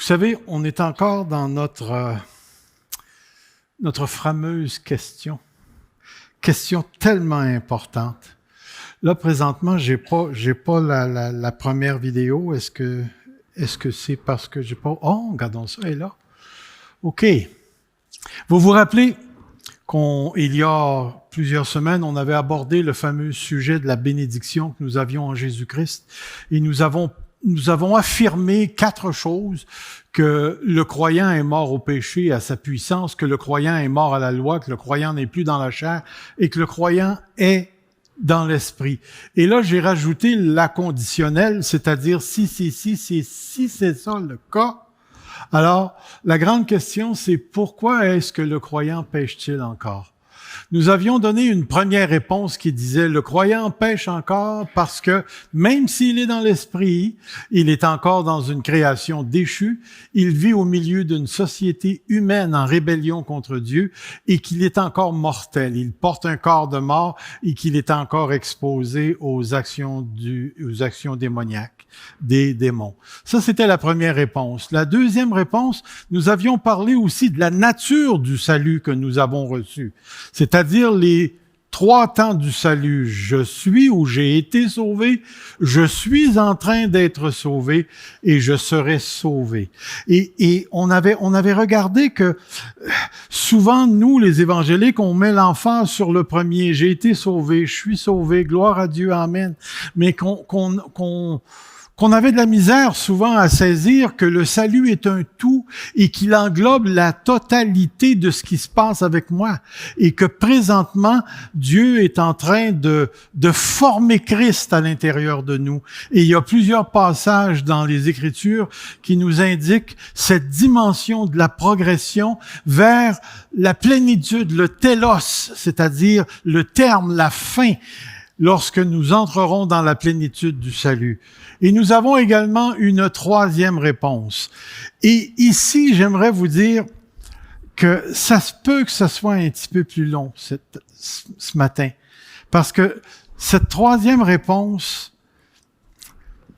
savez, on est encore dans notre fameuse question. Question tellement importante. Là, présentement, j'ai pas la première vidéo. Est-ce que c'est parce que j'ai pas... Oh, regardons ça, elle est là. OK. Vous vous rappelez il y a plusieurs semaines, on avait abordé le fameux sujet de la bénédiction que nous avions en Jésus-Christ. Et nous avons affirmé 4 choses: que le croyant est mort au péché et à sa puissance, que le croyant est mort à la loi, que le croyant n'est plus dans la chair et que le croyant est dans l'esprit. Et là, j'ai rajouté la conditionnelle, c'est-à-dire si c'est ça le cas. Alors, la grande question, c'est pourquoi est-ce que le croyant pêche-t-il encore? Nous avions donné une première réponse qui disait le croyant pêche encore parce que même s'il est dans l'esprit, il est encore dans une création déchue, il vit au milieu d'une société humaine en rébellion contre Dieu et qu'il est encore mortel. Il porte un corps de mort et qu'il est encore exposé aux actions démoniaques des démons. Ça, c'était la première réponse. La deuxième réponse, nous avions parlé aussi de la nature du salut que nous avons reçu. C'est-à-dire les 3 temps du salut. Je suis ou j'ai été sauvé, je suis en train d'être sauvé et je serai sauvé. Et on avait regardé que souvent, nous, les évangéliques, on met l'emphase sur le premier. J'ai été sauvé, je suis sauvé, gloire à Dieu, amen. Mais qu'on avait de la misère souvent à saisir que le salut est un tout et qu'il englobe la totalité de ce qui se passe avec moi et que présentement, Dieu est en train de former Christ à l'intérieur de nous. Et il y a plusieurs passages dans les Écritures qui nous indiquent cette dimension de la progression vers la plénitude, le télos, c'est-à-dire le terme, la fin, lorsque nous entrerons dans la plénitude du salut. Et nous avons également une 3e réponse. Et ici, j'aimerais vous dire que ça se peut que ça soit un petit peu plus long ce matin. Parce que cette 3e réponse,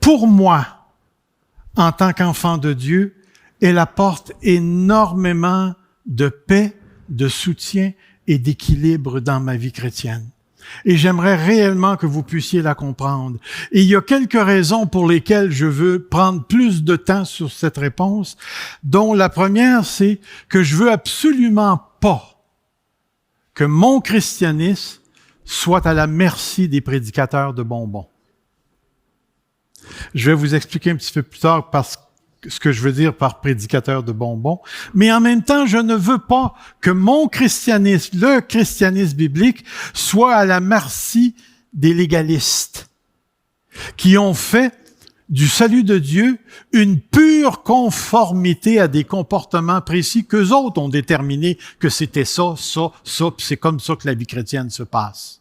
pour moi, en tant qu'enfant de Dieu, elle apporte énormément de paix, de soutien et d'équilibre dans ma vie chrétienne. Et j'aimerais réellement que vous puissiez la comprendre. Et il y a quelques raisons pour lesquelles je veux prendre plus de temps sur cette réponse, dont la première, c'est que je veux absolument pas que mon christianisme soit à la merci des prédicateurs de bonbons. Je vais vous expliquer un petit peu plus tard ce que je veux dire par prédicateur de bonbons. Mais en même temps, je ne veux pas que mon christianisme, le christianisme biblique, soit à la merci des légalistes qui ont fait du salut de Dieu une pure conformité à des comportements précis qu'eux autres ont déterminé que c'était ça, puis c'est comme ça que la vie chrétienne se passe.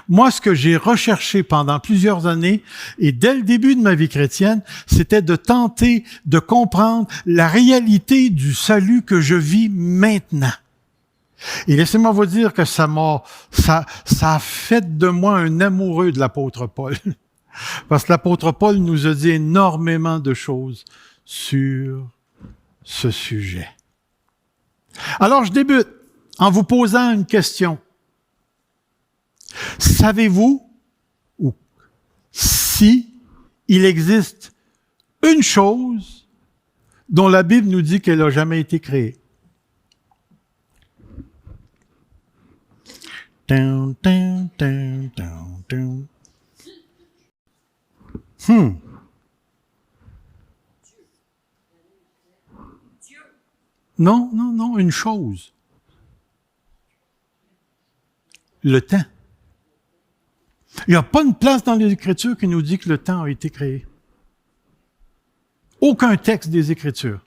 Moi, ce que j'ai recherché pendant plusieurs années, et dès le début de ma vie chrétienne, c'était de tenter de comprendre la réalité du salut que je vis maintenant. Et laissez-moi vous dire que ça a fait de moi un amoureux de l'apôtre Paul. Parce que l'apôtre Paul nous a dit énormément de choses sur ce sujet. Alors, je débute en vous posant une question. Savez-vous si il existe une chose dont la Bible nous dit qu'elle n'a jamais été créée? Non, une chose. Le temps. Il n'y a pas une place dans les Écritures qui nous dit que le temps a été créé. Aucun texte des Écritures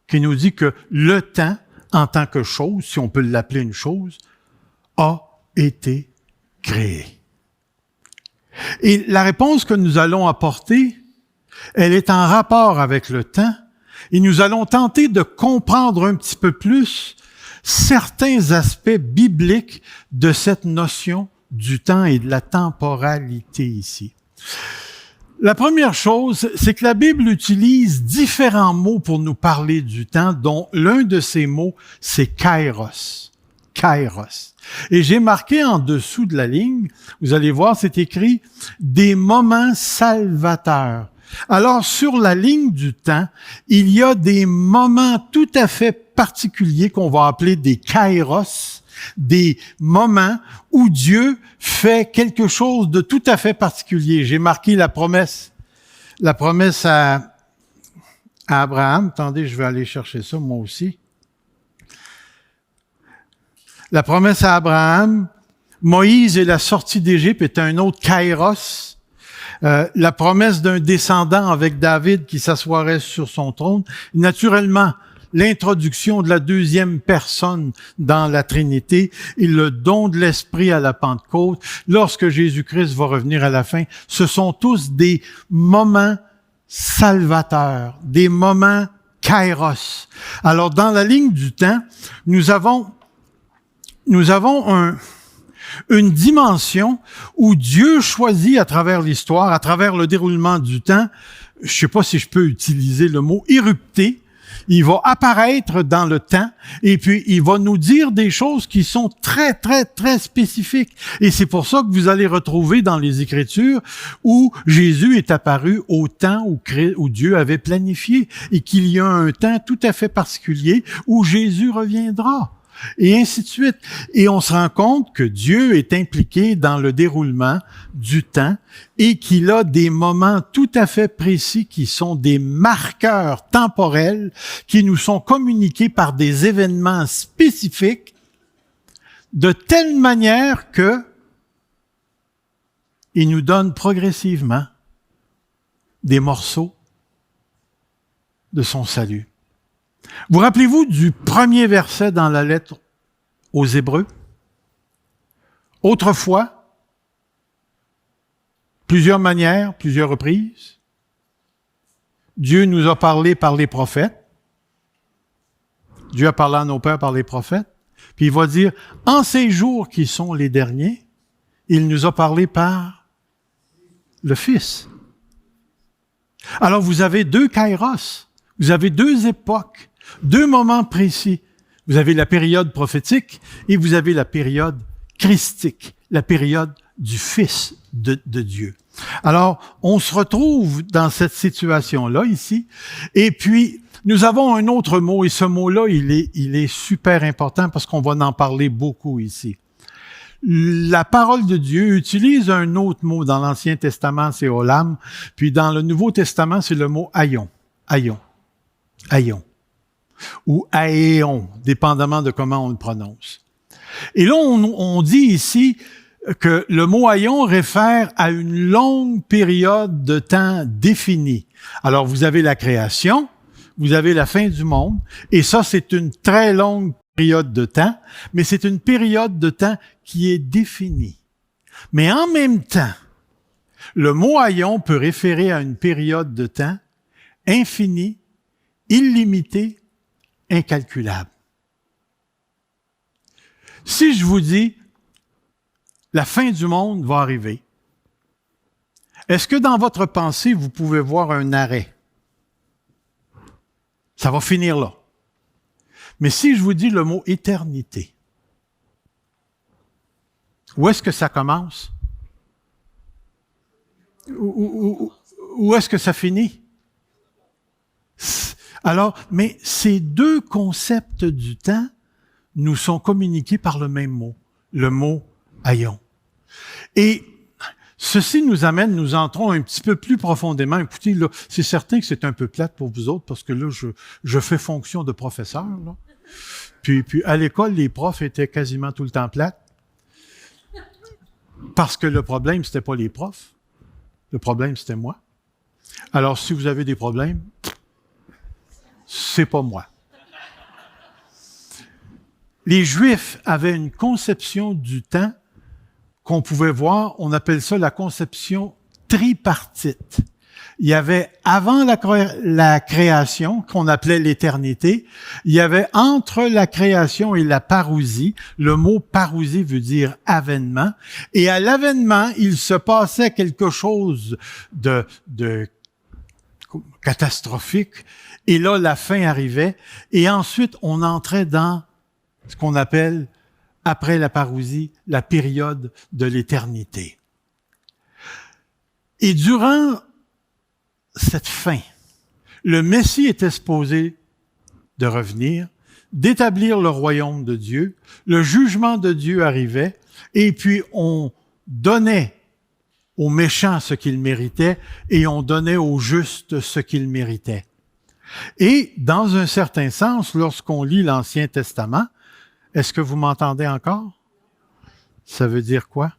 qui nous dit que le temps, en tant que chose, si on peut l'appeler une chose, a été créé. Et la réponse que nous allons apporter, elle est en rapport avec le temps, et nous allons tenter de comprendre un petit peu plus certains aspects bibliques de cette notion du temps et de la temporalité ici. La première chose, c'est que la Bible utilise différents mots pour nous parler du temps, dont l'un de ces mots, c'est kairos. Kairos. Et j'ai marqué en dessous de la ligne, vous allez voir, c'est écrit « des moments salvateurs ». Alors, sur la ligne du temps, il y a des moments tout à fait particuliers qu'on va appeler des kairos, des moments où Dieu fait quelque chose de tout à fait particulier. J'ai marqué la promesse à Abraham. Attendez, je vais aller chercher ça moi aussi. La promesse à Abraham, Moïse et la sortie d'Égypte est un autre kairos. La promesse d'un descendant avec David qui s'assoirait sur son trône. Naturellement, l'introduction de la deuxième personne dans la Trinité et le don de l'Esprit à la Pentecôte, lorsque Jésus-Christ va revenir à la fin, ce sont tous des moments salvateurs, des moments kairos. Alors, dans la ligne du temps, nous avons une dimension où Dieu choisit à travers l'histoire, à travers le déroulement du temps, je ne sais pas si je peux utiliser le mot érupter, il va apparaître dans le temps et puis il va nous dire des choses qui sont très, très, très spécifiques. Et c'est pour ça que vous allez retrouver dans les Écritures où Jésus est apparu au temps où Dieu avait planifié et qu'il y a un temps tout à fait particulier où Jésus reviendra. Et ainsi de suite. Et on se rend compte que Dieu est impliqué dans le déroulement du temps et qu'il a des moments tout à fait précis qui sont des marqueurs temporels qui nous sont communiqués par des événements spécifiques de telle manière que il nous donne progressivement des morceaux de son salut. Vous rappelez-vous du premier verset dans la lettre aux Hébreux? Autrefois, plusieurs manières, plusieurs reprises, Dieu nous a parlé par les prophètes. Dieu a parlé à nos pères par les prophètes. Puis il va dire, en ces jours qui sont les derniers, il nous a parlé par le Fils. Alors vous avez deux kairos, vous avez deux époques. Deux moments précis. Vous avez la période prophétique et vous avez la période christique, la période du Fils de Dieu. Alors, on se retrouve dans cette situation-là ici. Et puis, nous avons un autre mot, et ce mot-là, il est super important parce qu'on va en parler beaucoup ici. La parole de Dieu utilise un autre mot. Dans l'Ancien Testament, c'est olam. Puis dans le Nouveau Testament, c'est le mot aion. Aion. Aion. Ou aéon, dépendamment de comment on le prononce. Et là, on dit ici que le mot aïon réfère à une longue période de temps définie. Alors, vous avez la création, vous avez la fin du monde, et ça, c'est une très longue période de temps, mais c'est une période de temps qui est définie. Mais en même temps, le mot aïon peut référer à une période de temps infinie, illimitée, incalculable. Si je vous dis, la fin du monde va arriver, est-ce que dans votre pensée, vous pouvez voir un arrêt? Ça va finir là. Mais si je vous dis le mot éternité, où est-ce que ça commence? Où est-ce que ça finit? Alors, mais ces deux concepts du temps nous sont communiqués par le même mot, le mot aion. Et ceci nous amène, nous entrons un petit peu plus profondément. Écoutez, là, c'est certain que c'est un peu plate pour vous autres parce que là, je fais fonction de professeur. Là. Puis à l'école, les profs étaient quasiment tout le temps plates. Parce que le problème, c'était pas les profs. Le problème, c'était moi. Alors, si vous avez des problèmes, c'est pas moi. Les Juifs avaient une conception du temps qu'on pouvait voir, on appelle ça la conception tripartite. Il y avait avant la création, qu'on appelait l'éternité. Il y avait entre la création et la parousie. Le mot parousie veut dire avènement. Et à l'avènement, il se passait quelque chose de catastrophique. Et là, la fin arrivait. Et ensuite, on entrait dans ce qu'on appelle, après la parousie, la période de l'éternité. Et durant cette fin, le Messie était supposé de revenir, d'établir le royaume de Dieu, le jugement de Dieu arrivait, et puis on donnait aux méchants ce qu'ils méritaient et on donnait aux justes ce qu'ils méritaient. Et dans un certain sens, lorsqu'on lit l'Ancien Testament, est-ce que vous m'entendez encore? Ça veut dire quoi?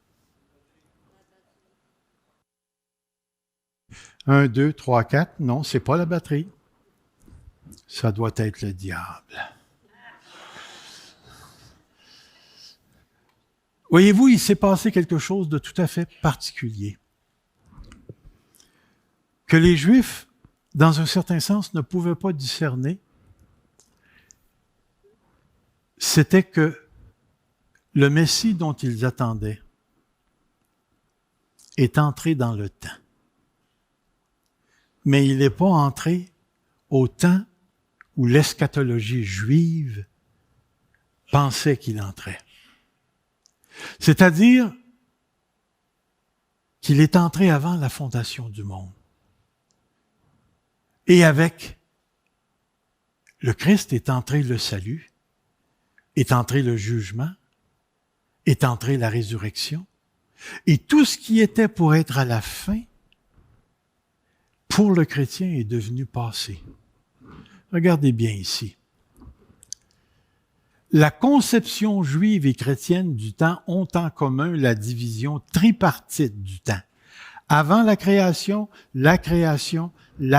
1, 2, 3, 4. Non, c'est pas la batterie. Ça doit être le diable. Voyez-vous, il s'est passé quelque chose de tout à fait particulier. Que les Juifs, dans un certain sens, ne pouvaient pas discerner. C'était que le Messie dont ils attendaient est entré dans le temps. Mais il n'est pas entré au temps où l'eschatologie juive pensait qu'il entrait. C'est-à-dire qu'il est entré avant la fondation du monde. Et avec le Christ est entré le salut, est entré le jugement, est entré la résurrection, et tout ce qui était pour être à la fin, pour le chrétien, est devenu passé. Regardez bien ici. La conception juive et chrétienne du temps ont en commun la division tripartite du temps. Avant la création, la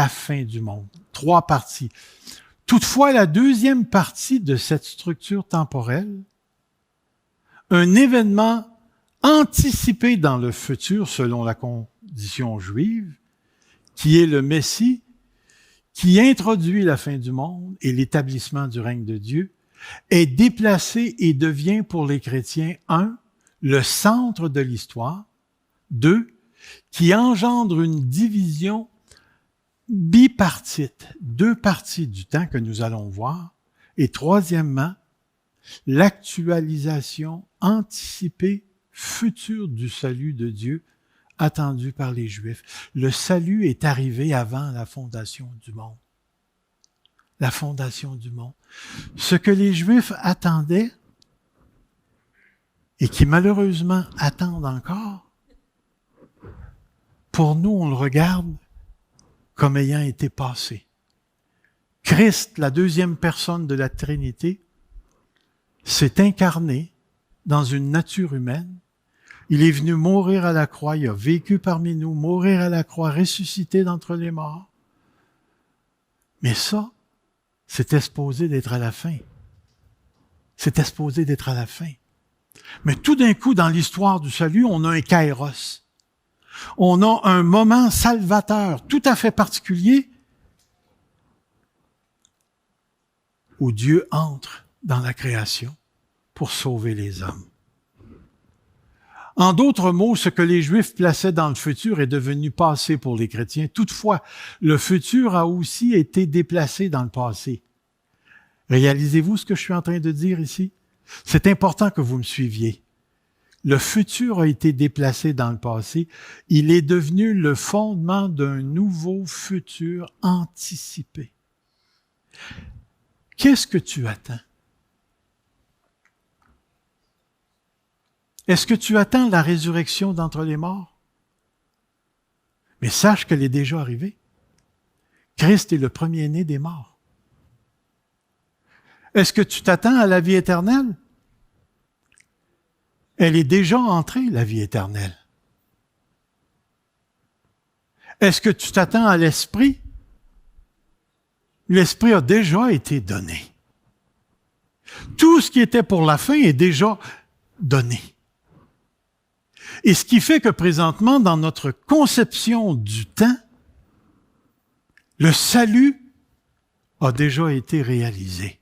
fin du monde. 3 parties. Toutefois, la deuxième partie de cette structure temporelle, un événement anticipé dans le futur selon la condition juive, qui est le Messie, qui introduit la fin du monde et l'établissement du règne de Dieu, est déplacé et devient pour les chrétiens, 1, le centre de l'histoire, 2, qui engendre une division bipartite, 2 parties du temps que nous allons voir, et troisièmement, l'actualisation anticipée future du salut de Dieu attendu par les Juifs. Le salut est arrivé avant la fondation du monde. La fondation du monde. Ce que les Juifs attendaient, et qui malheureusement attendent encore, pour nous, on le regarde comme ayant été passé. Christ, la deuxième personne de la Trinité, s'est incarné dans une nature humaine. Il est venu mourir à la croix, il a vécu parmi nous, mourir à la croix, ressuscité d'entre les morts. Mais ça, c'était supposé d'être à la fin. C'était supposé d'être à la fin. Mais tout d'un coup, dans l'histoire du salut, on a un kairos. On a un moment salvateur tout à fait particulier où Dieu entre dans la création pour sauver les hommes. En d'autres mots, ce que les Juifs plaçaient dans le futur est devenu passé pour les chrétiens. Toutefois, le futur a aussi été déplacé dans le passé. Réalisez-vous ce que je suis en train de dire ici? C'est important que vous me suiviez. Le futur a été déplacé dans le passé. Il est devenu le fondement d'un nouveau futur anticipé. Qu'est-ce que tu attends? Est-ce que tu attends la résurrection d'entre les morts? Mais sache qu'elle est déjà arrivée. Christ est le premier-né des morts. Est-ce que tu t'attends à la vie éternelle? Elle est déjà entrée, la vie éternelle. Est-ce que tu t'attends à l'Esprit? L'Esprit a déjà été donné. Tout ce qui était pour la fin est déjà donné. Et ce qui fait que présentement, dans notre conception du temps, Le salut a déjà été réalisé.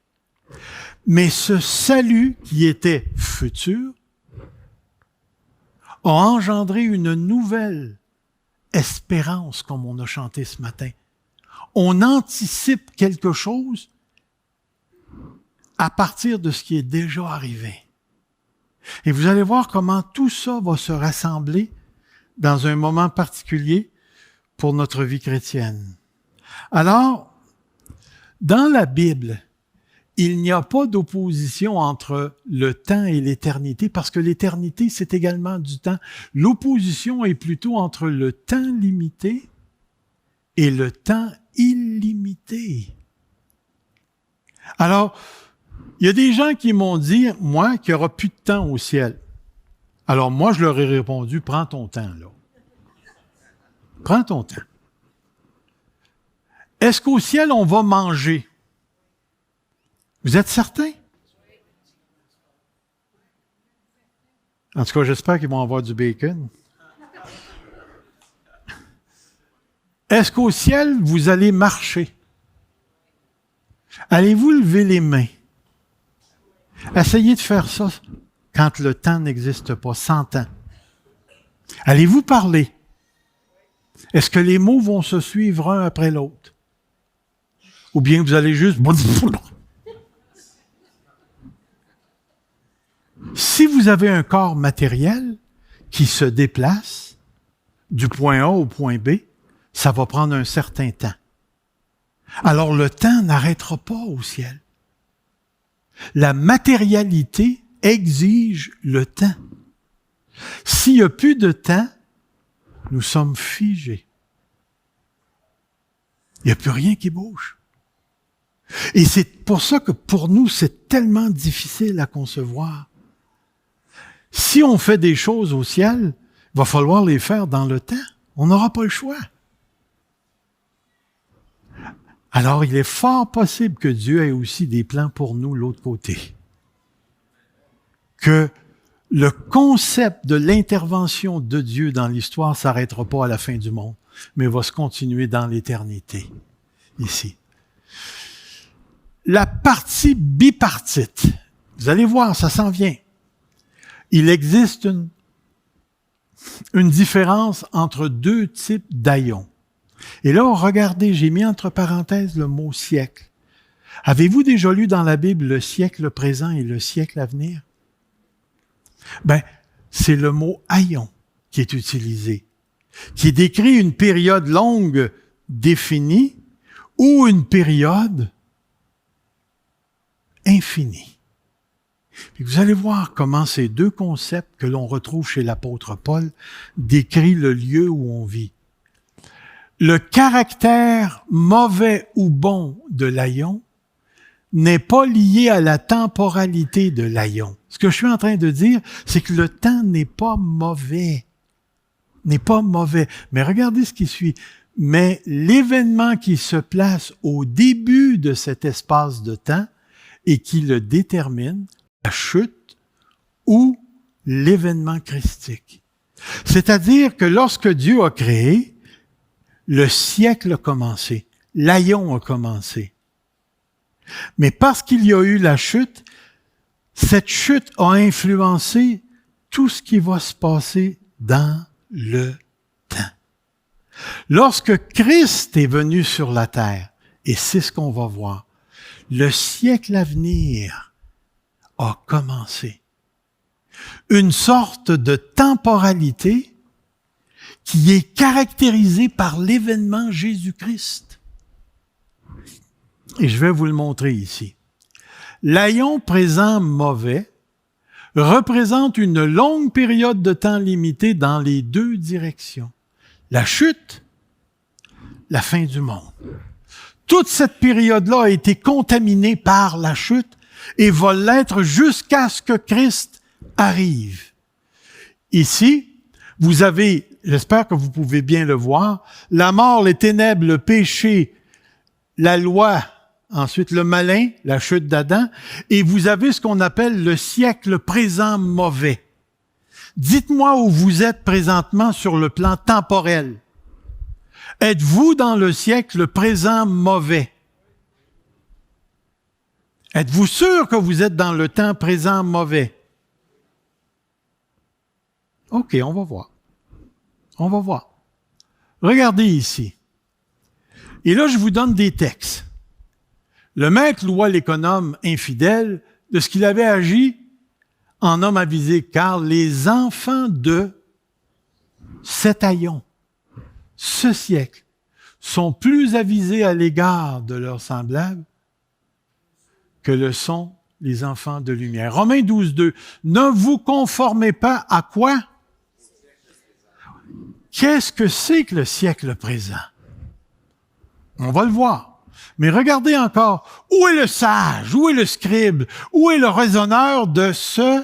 Mais ce salut qui était futur a engendré une nouvelle espérance, comme on a chanté ce matin. On anticipe quelque chose à partir de ce qui est déjà arrivé. Et vous allez voir comment tout ça va se rassembler dans un moment particulier pour notre vie chrétienne. Alors, dans la Bible, il n'y a pas d'opposition entre le temps et l'éternité, parce que l'éternité, c'est également du temps. L'opposition est plutôt entre le temps limité et le temps illimité. Alors, il y a des gens qui m'ont dit, moi, qu'il n'y aura plus de temps au ciel. Alors moi, je leur ai répondu, prends ton temps, là. Prends ton temps. Est-ce qu'au ciel, on va manger? Vous êtes certain? En tout cas, j'espère qu'ils vont avoir du bacon. Est-ce qu'au ciel, vous allez marcher? Allez-vous lever les mains? Essayez de faire ça quand le temps n'existe pas, 100 ans. Allez-vous parler? Est-ce que les mots vont se suivre un après l'autre? Ou bien vous allez juste... Si vous avez un corps matériel qui se déplace du point A au point B, ça va prendre un certain temps. Alors le temps n'arrêtera pas au ciel. La matérialité exige le temps. S'il n'y a plus de temps, nous sommes figés. Il n'y a plus rien qui bouge. Et c'est pour ça que pour nous, c'est tellement difficile à concevoir. Si on fait des choses au ciel, il va falloir les faire dans le temps. On n'aura pas le choix. Alors, il est fort possible que Dieu ait aussi des plans pour nous de l'autre côté. Que le concept de l'intervention de Dieu dans l'histoire ne s'arrêtera pas à la fin du monde, mais va se continuer dans l'éternité, ici. La partie bipartite, vous allez voir, ça s'en vient. Il existe une différence entre deux types d'aïons. Et là, regardez, j'ai mis entre parenthèses le mot siècle. Avez-vous déjà lu dans la Bible le siècle présent et le siècle à venir? Ben, c'est le mot aïon qui est utilisé, qui décrit une période longue définie ou une période infinie. Et vous allez voir comment ces deux concepts que l'on retrouve chez l'apôtre Paul décrivent le lieu où on vit. Le caractère mauvais ou bon de l'aïon n'est pas lié à la temporalité de l'aïon. Ce que je suis en train de dire, c'est que le temps n'est pas mauvais. N'est pas mauvais. Mais regardez ce qui suit. Mais l'événement qui se place au début de cet espace de temps et qui le détermine, la chute ou l'événement christique. C'est-à-dire que lorsque Dieu a créé, le siècle a commencé, l'aïon a commencé. Mais parce qu'il y a eu la chute, cette chute a influencé tout ce qui va se passer dans le temps. Lorsque Christ est venu sur la terre, et c'est ce qu'on va voir, le siècle à venir a commencé. Une sorte de temporalité qui est caractérisée par l'événement Jésus-Christ. Et je vais vous le montrer ici. L'aïon présent mauvais représente une longue période de temps limitée dans les deux directions. La chute, la fin du monde. Toute cette période-là a été contaminée par la chute et va l'être jusqu'à ce que Christ arrive. Ici, vous avez, j'espère que vous pouvez bien le voir, la mort, les ténèbres, le péché, la loi, ensuite le malin, la chute d'Adam, et vous avez ce qu'on appelle le siècle présent mauvais. Dites-moi où vous êtes présentement sur le plan temporel. Êtes-vous dans le siècle présent mauvais? Êtes-vous sûr que vous êtes dans le temps présent mauvais? OK, on va voir. On va voir. Regardez ici. Et là, je vous donne des textes. Le maître loua l'économe infidèle de ce qu'il avait agi en homme avisé, car les enfants de cet aïon, ce siècle, sont plus avisés à l'égard de leurs semblables que le sont les enfants de lumière. Romains 12, 2. Ne vous conformez pas à quoi? Qu'est-ce que c'est que le siècle présent? On va le voir. Mais regardez encore, où est le sage? Où est le scribe? Où est le raisonneur de ce?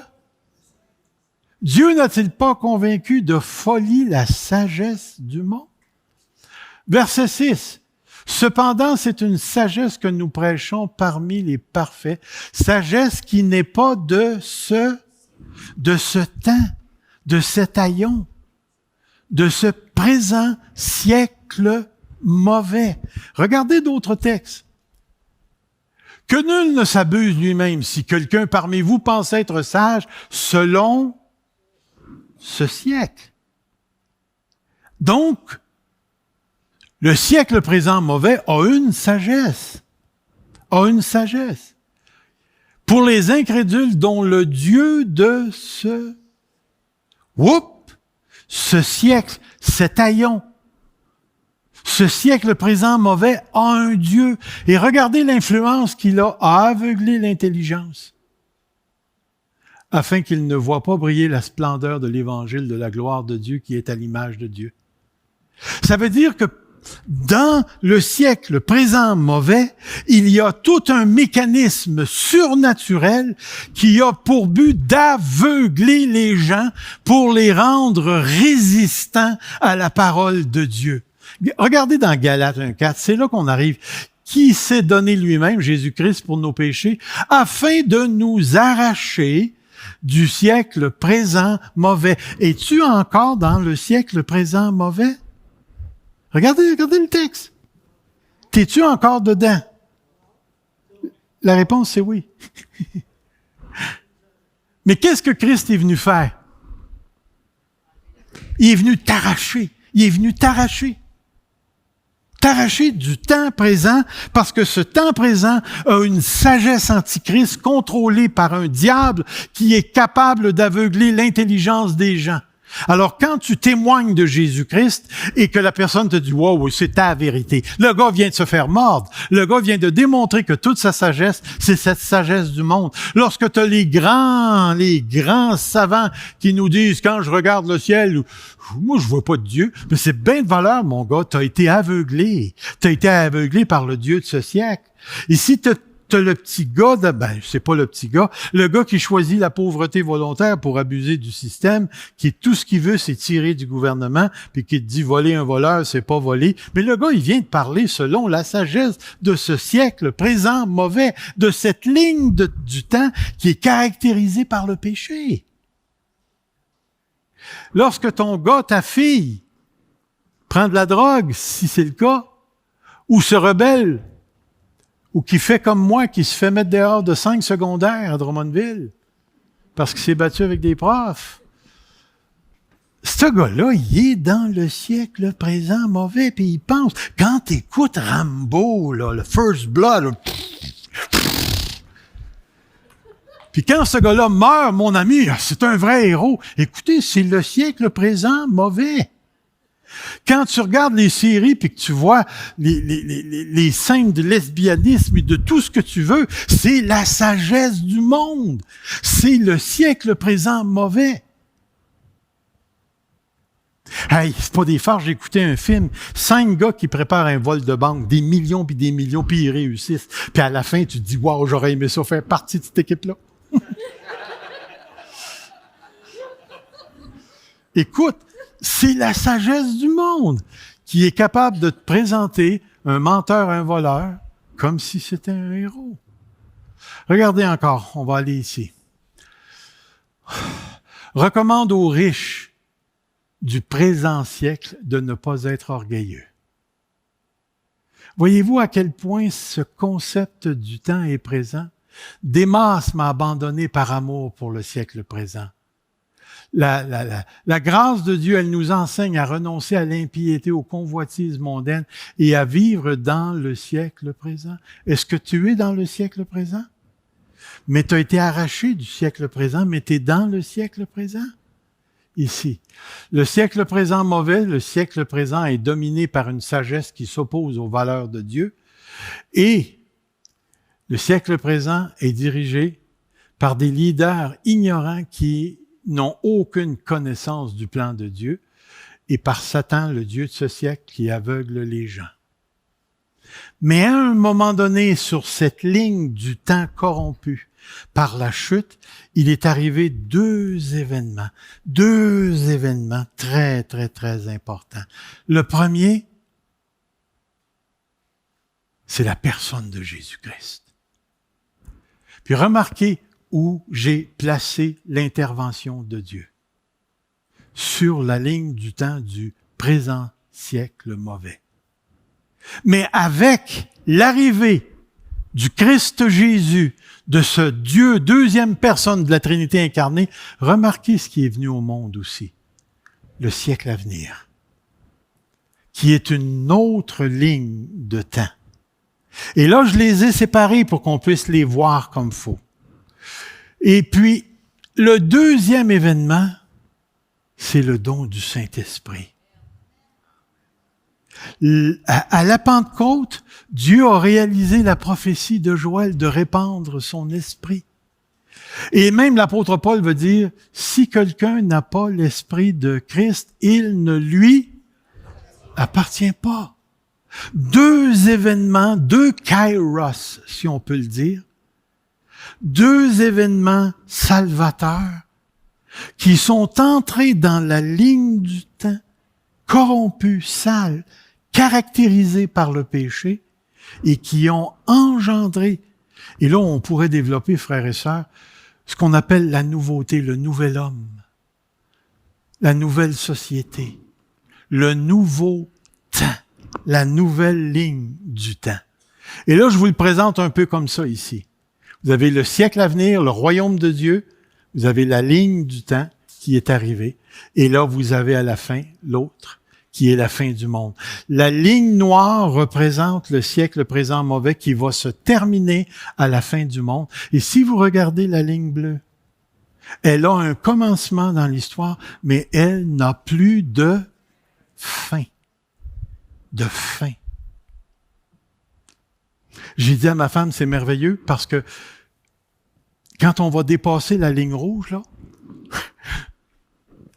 Dieu n'a-t-il pas convaincu de folie la sagesse du monde? Verset 6. Cependant, c'est une sagesse que nous prêchons parmi les parfaits, sagesse qui n'est pas de ce temps, de cet aïon, de ce présent siècle mauvais. Regardez d'autres textes. Que nul ne s'abuse lui-même. Si quelqu'un parmi vous pense être sage, selon ce siècle. Donc, le siècle présent mauvais a une sagesse. A une sagesse. Pour les incrédules dont le Dieu de ce siècle, cet aïon, ce siècle présent mauvais a un Dieu. Et regardez l'influence qu'il a à aveugler l'intelligence, afin qu'il ne voit pas briller la splendeur de l'évangile de la gloire de Dieu qui est à l'image de Dieu. Ça veut dire que dans le siècle présent mauvais, il y a tout un mécanisme surnaturel qui a pour but d'aveugler les gens pour les rendre résistants à la parole de Dieu. Regardez dans Galates 1,4, c'est là qu'on arrive. Qui s'est donné lui-même, Jésus-Christ, pour nos péchés, afin de nous arracher du siècle présent mauvais. Es-tu encore dans le siècle présent mauvais? Regardez le texte. T'es-tu encore dedans? La réponse, c'est oui. Mais qu'est-ce que Christ est venu faire? Il est venu t'arracher. Il est venu t'arracher. T'arracher du temps présent, parce que ce temps présent a une sagesse antichrist contrôlée par un diable qui est capable d'aveugler l'intelligence des gens. Alors, quand tu témoignes de Jésus-Christ et que la personne te dit « Wow, c'est ta vérité », le gars vient de se faire mordre. Le gars vient de démontrer que toute sa sagesse, c'est cette sagesse du monde. Lorsque tu as les grands savants qui nous disent « Quand je regarde le ciel, moi, je vois pas de Dieu. » Mais c'est bien de valeur, mon gars. Tu as été aveuglé. Tu as été aveuglé par le Dieu de ce siècle. Et si t'as le petit gars, c'est pas le petit gars, le gars qui choisit la pauvreté volontaire pour abuser du système, qui tout ce qu'il veut, c'est tirer du gouvernement, puis qui te dit voler un voleur, c'est pas voler. Mais le gars, il vient de parler selon la sagesse de ce siècle présent mauvais, de cette ligne du temps qui est caractérisée par le péché. Lorsque ton gars, ta fille, prend de la drogue, si c'est le cas, ou se rebelle, ou qui fait comme moi, qui se fait mettre dehors de 5 secondaires à Drummondville, parce qu'il s'est battu avec des profs. Ce gars-là, il est dans le siècle présent mauvais, puis il pense, quand t'écoutes Rambo, là, le First Blood, là, puis quand ce gars-là meurt, mon ami, c'est un vrai héros. Écoutez, c'est le siècle présent mauvais. Quand tu regardes les séries puis que tu vois les scènes de lesbianisme et de tout ce que tu veux, c'est la sagesse du monde. C'est le siècle présent mauvais. Hey, c'est pas des farces, j'ai écouté un film, 5 gars qui préparent un vol de banque, des millions, puis ils réussissent. Puis à la fin, tu te dis, wow, j'aurais aimé ça faire partie de cette équipe-là. Écoute, c'est la sagesse du monde qui est capable de te présenter un menteur, un voleur, comme si c'était un héros. Regardez encore, on va aller ici. Recommande aux riches du présent siècle de ne pas être orgueilleux. Voyez-vous à quel point ce concept du temps est présent? Démas m'a abandonné par amour pour le siècle présent. La grâce de Dieu, elle nous enseigne à renoncer à l'impiété, aux convoitises mondaines et à vivre dans le siècle présent. Est-ce que tu es dans le siècle présent? Mais tu as été arraché du siècle présent, mais tu es dans le siècle présent. Ici. Le siècle présent mauvais, le siècle présent est dominé par une sagesse qui s'oppose aux valeurs de Dieu. Et le siècle présent est dirigé par des leaders ignorants qui n'ont aucune connaissance du plan de Dieu et par Satan, le Dieu de ce siècle, qui aveugle les gens. Mais à un moment donné, sur cette ligne du temps corrompu par la chute, il est arrivé deux événements très, très, très importants. Le premier, c'est la personne de Jésus-Christ. Puis remarquez où j'ai placé l'intervention de Dieu. Sur la ligne du temps du présent siècle mauvais. Mais avec l'arrivée du Christ Jésus, de ce Dieu, deuxième personne de la Trinité incarnée, remarquez ce qui est venu au monde aussi. Le siècle à venir. Qui est une autre ligne de temps. Et là, je les ai séparés pour qu'on puisse les voir comme faut. Et puis, le deuxième événement, c'est le don du Saint-Esprit. À la Pentecôte, Dieu a réalisé la prophétie de Joël de répandre son esprit. Et même l'apôtre Paul veut dire, si quelqu'un n'a pas l'esprit de Christ, il ne lui appartient pas. Deux événements, deux kairos, si on peut le dire, deux événements salvateurs qui sont entrés dans la ligne du temps, corrompus, sales, caractérisés par le péché et qui ont engendré, et là on pourrait développer, frères et sœurs, ce qu'on appelle la nouveauté, le nouvel homme, la nouvelle société, le nouveau temps, la nouvelle ligne du temps. Et là, je vous le présente un peu comme ça ici. Vous avez le siècle à venir, le royaume de Dieu, vous avez la ligne du temps qui est arrivée, et là, vous avez à la fin l'autre, qui est la fin du monde. La ligne noire représente le siècle présent mauvais qui va se terminer à la fin du monde. Et si vous regardez la ligne bleue, elle a un commencement dans l'histoire, mais elle n'a plus de fin. De fin. J'ai dit à ma femme, c'est merveilleux, parce que quand on va dépasser la ligne rouge, là,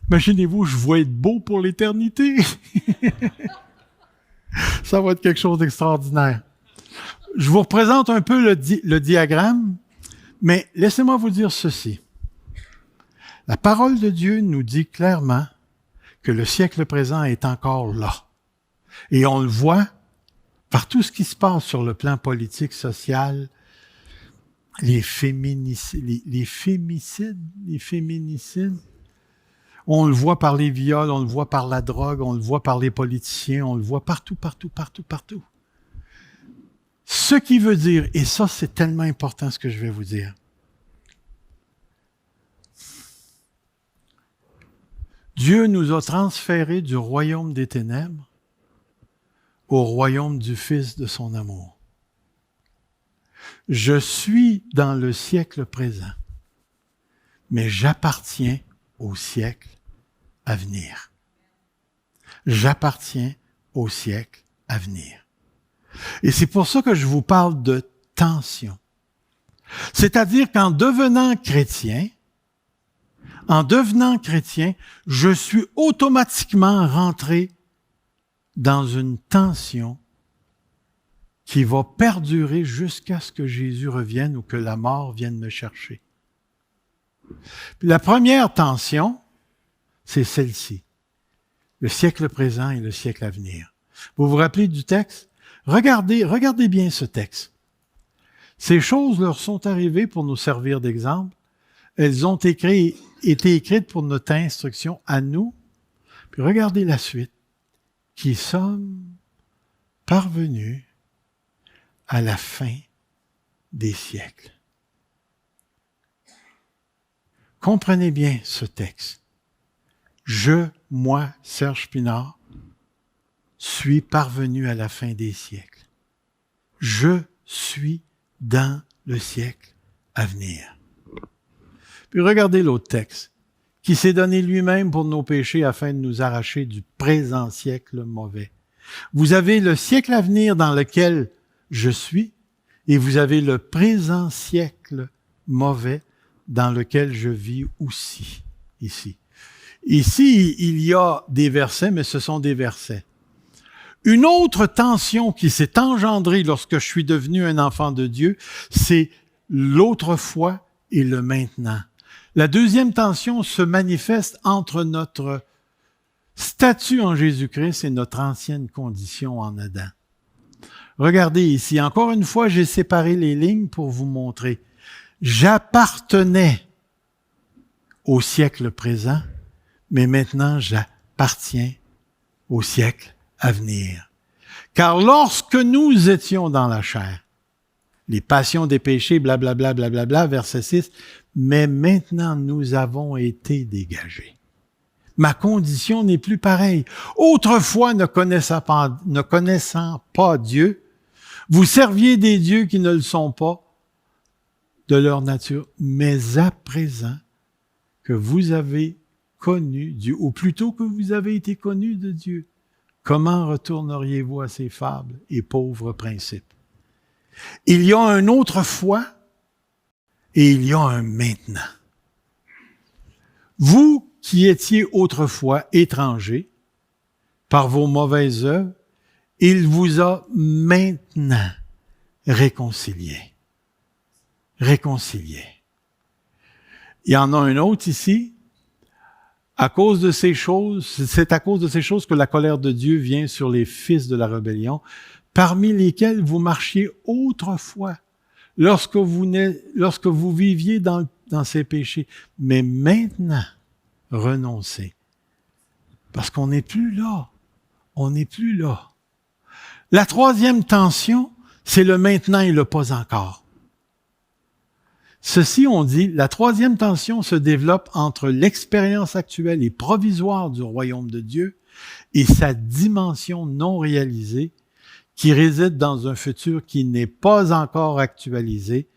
imaginez-vous, je vais être beau pour l'éternité. Ça va être quelque chose d'extraordinaire. Je vous représente un peu le diagramme, mais laissez-moi vous dire ceci. La parole de Dieu nous dit clairement que le siècle présent est encore là. Et on le voit par tout ce qui se passe sur le plan politique, social, les féminicides. On le voit par les viols, on le voit par la drogue, on le voit par les politiciens, on le voit partout. Ce qui veut dire, et ça c'est tellement important ce que je vais vous dire, Dieu nous a transférés du royaume des ténèbres au royaume du Fils de son amour. Je suis dans le siècle présent, mais j'appartiens au siècle à venir. J'appartiens au siècle à venir. Et c'est pour ça que je vous parle de tension. C'est-à-dire qu'en devenant chrétien, je suis automatiquement rentré dans une tension qui va perdurer jusqu'à ce que Jésus revienne ou que la mort vienne me chercher. Puis la première tension, c'est celle-ci. Le siècle présent et le siècle à venir. Vous vous rappelez du texte? Regardez bien ce texte. Ces choses leur sont arrivées pour nous servir d'exemple. Elles ont été écrites pour notre instruction à nous. Puis regardez la suite. Qui sommes parvenus à la fin des siècles. Comprenez bien ce texte. Moi, Serge Pinard, suis parvenu à la fin des siècles. Je suis dans le siècle à venir. Puis regardez l'autre texte, qui s'est donné lui-même pour nos péchés afin de nous arracher du présent siècle mauvais. Vous avez le siècle à venir dans lequel je suis, et vous avez le présent siècle mauvais dans lequel je vis aussi, ici. Ici, il y a des versets, mais ce sont des versets. Une autre tension qui s'est engendrée lorsque je suis devenu un enfant de Dieu, c'est l'autrefois et le maintenant. La deuxième tension se manifeste entre notre statut en Jésus-Christ et notre ancienne condition en Adam. Regardez ici, encore une fois, j'ai séparé les lignes pour vous montrer. J'appartenais au siècle présent, mais maintenant j'appartiens au siècle à venir. Car lorsque nous étions dans la chair, les passions des péchés, blablabla, blablabla, verset 6, mais maintenant nous avons été dégagés. Ma condition n'est plus pareille. Autrefois, ne connaissant pas Dieu, vous serviez des dieux qui ne le sont pas de leur nature. Mais à présent que vous avez connu Dieu, ou plutôt que vous avez été connus de Dieu, comment retourneriez-vous à ces fables et pauvres principes? Il y a un autrefois et il y a un maintenant. Vous qui étiez autrefois étrangers par vos mauvaises œuvres, il vous a maintenant réconciliés. Réconciliés. Il y en a un autre ici. À cause de ces choses, c'est à cause de ces choses que la colère de Dieu vient sur les fils de la rébellion, parmi lesquels vous marchiez autrefois, lorsque vous viviez dans ces péchés. Mais maintenant, renoncez. Parce qu'on n'est plus là. On n'est plus là. La troisième tension, c'est le maintenant et le pas encore. Ceci, on dit, la troisième tension se développe entre l'expérience actuelle et provisoire du royaume de Dieu et sa dimension non réalisée qui réside dans un futur qui n'est pas encore actualisé,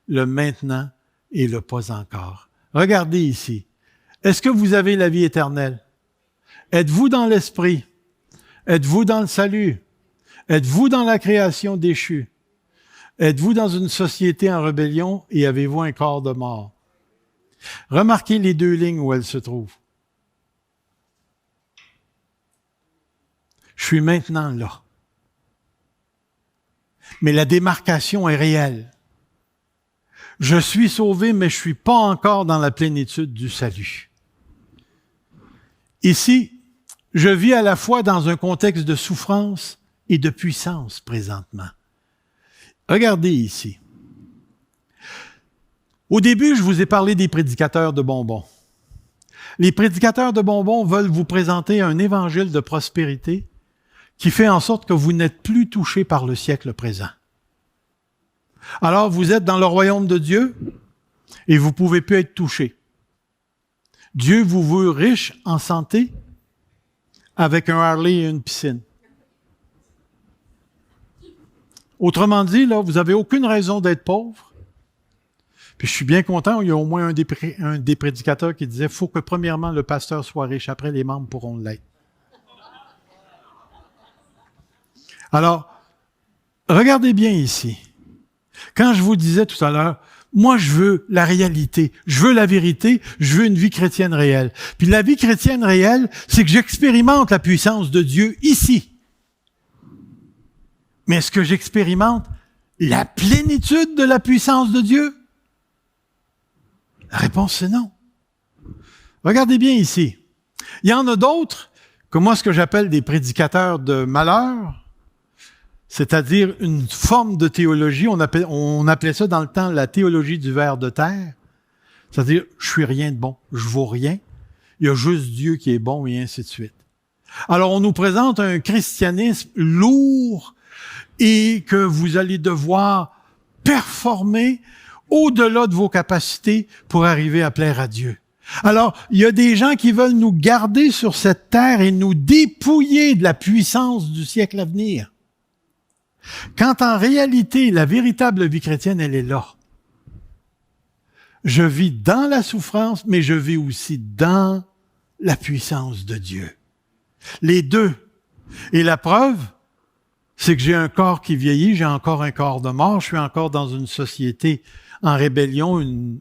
le maintenant et le pas encore. Regardez ici. Est-ce que vous avez la vie éternelle? Êtes-vous dans l'esprit? Êtes-vous dans le salut? Êtes-vous dans la création déchue? Êtes-vous dans une société en rébellion et avez-vous un corps de mort? Remarquez les deux lignes où elles se trouvent. Je suis maintenant là. Mais la démarcation est réelle. Je suis sauvé, mais je ne suis pas encore dans la plénitude du salut. Ici, je vis à la fois dans un contexte de souffrance et de puissance présentement. Regardez ici. Au début, je vous ai parlé des prédicateurs de bonbons. Les prédicateurs de bonbons veulent vous présenter un évangile de prospérité qui fait en sorte que vous n'êtes plus touché par le siècle présent. Alors, vous êtes dans le royaume de Dieu et vous ne pouvez plus être touché. Dieu vous veut riche en santé avec un Harley et une piscine. Autrement dit, là, vous n'avez aucune raison d'être pauvre. Puis je suis bien content, il y a au moins un des prédicateurs qui disait « faut que premièrement le pasteur soit riche, après les membres pourront l'être ». Alors, regardez bien ici. Quand je vous disais tout à l'heure, moi je veux la réalité, je veux la vérité, je veux une vie chrétienne réelle. Puis la vie chrétienne réelle, c'est que j'expérimente la puissance de Dieu ici. Mais est-ce que j'expérimente la plénitude de la puissance de Dieu? La réponse, c'est non. Regardez bien ici. Il y en a d'autres, que moi, ce que j'appelle des prédicateurs de malheur, c'est-à-dire une forme de théologie, on appelait ça dans le temps la théologie du ver de terre, c'est-à-dire, je suis rien de bon, je vaux rien, il y a juste Dieu qui est bon, et ainsi de suite. Alors, on nous présente un christianisme lourd, et que vous allez devoir performer au-delà de vos capacités pour arriver à plaire à Dieu. Alors, il y a des gens qui veulent nous garder sur cette terre et nous dépouiller de la puissance du siècle à venir. Quand en réalité, la véritable vie chrétienne, elle est là. Je vis dans la souffrance, mais je vis aussi dans la puissance de Dieu. Les deux. Et la preuve, c'est que j'ai un corps qui vieillit, j'ai encore un corps de mort, je suis encore dans une société en rébellion, une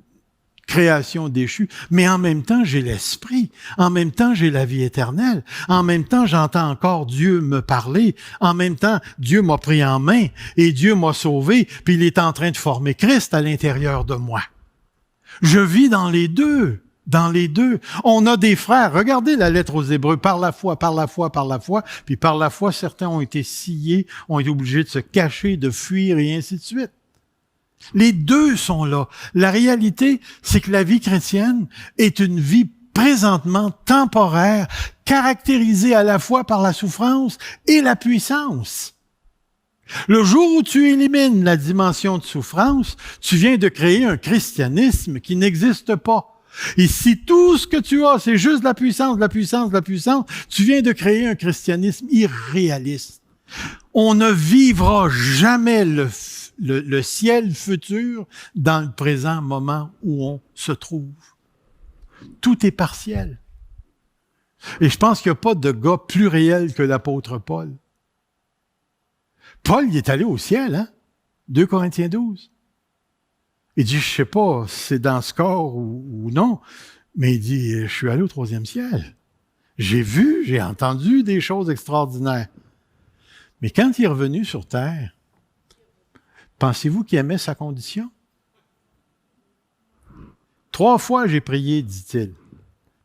création déchue, mais en même temps, j'ai l'esprit, en même temps, j'ai la vie éternelle, en même temps, j'entends encore Dieu me parler, en même temps, Dieu m'a pris en main et Dieu m'a sauvé, puis il est en train de former Christ à l'intérieur de moi. Je vis dans les deux. Dans les deux. On a des frères. Regardez la lettre aux Hébreux. Par la foi, par la foi, par la foi. Puis par la foi, certains ont été sciés, ont été obligés de se cacher, de fuir et ainsi de suite. Les deux sont là. La réalité, c'est que la vie chrétienne est une vie présentement temporaire, caractérisée à la fois par la souffrance et la puissance. Le jour où tu élimines la dimension de souffrance, tu viens de créer un christianisme qui n'existe pas. Et si tout ce que tu as, c'est juste la puissance, la puissance, la puissance, tu viens de créer un christianisme irréaliste. On ne vivra jamais le ciel futur dans le présent moment où on se trouve. Tout est partiel. Et je pense qu'il n'y a pas de gars plus réel que l'apôtre Paul. Paul, il est allé au ciel, hein? 2 Corinthiens 12. Il dit, je sais pas si c'est dans ce corps ou non, mais il dit, je suis allé au 3e ciel. J'ai vu, j'ai entendu des choses extraordinaires. Mais quand il est revenu sur terre, pensez-vous qu'il aimait sa condition? 3 fois j'ai prié, dit-il. Le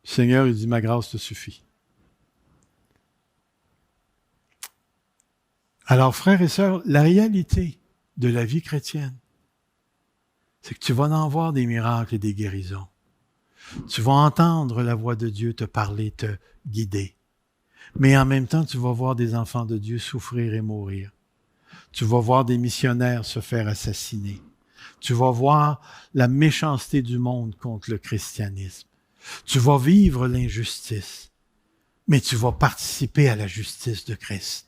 Seigneur, il dit, ma grâce te suffit. Alors, frères et sœurs, la réalité de la vie chrétienne, c'est que tu vas en voir des miracles et des guérisons. Tu vas entendre la voix de Dieu te parler, te guider. Mais en même temps, tu vas voir des enfants de Dieu souffrir et mourir. Tu vas voir des missionnaires se faire assassiner. Tu vas voir la méchanceté du monde contre le christianisme. Tu vas vivre l'injustice, mais tu vas participer à la justice de Christ.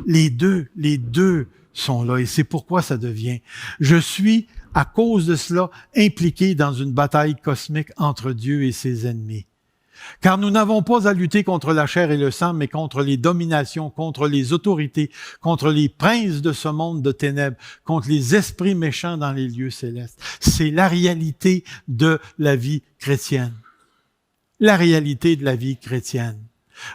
Les deux sont là et c'est pourquoi ça devient. Je suis, à cause de cela, impliqué dans une bataille cosmique entre Dieu et ses ennemis. Car nous n'avons pas à lutter contre la chair et le sang, mais contre les dominations, contre les autorités, contre les princes de ce monde de ténèbres, contre les esprits méchants dans les lieux célestes. C'est la réalité de la vie chrétienne. La réalité de la vie chrétienne.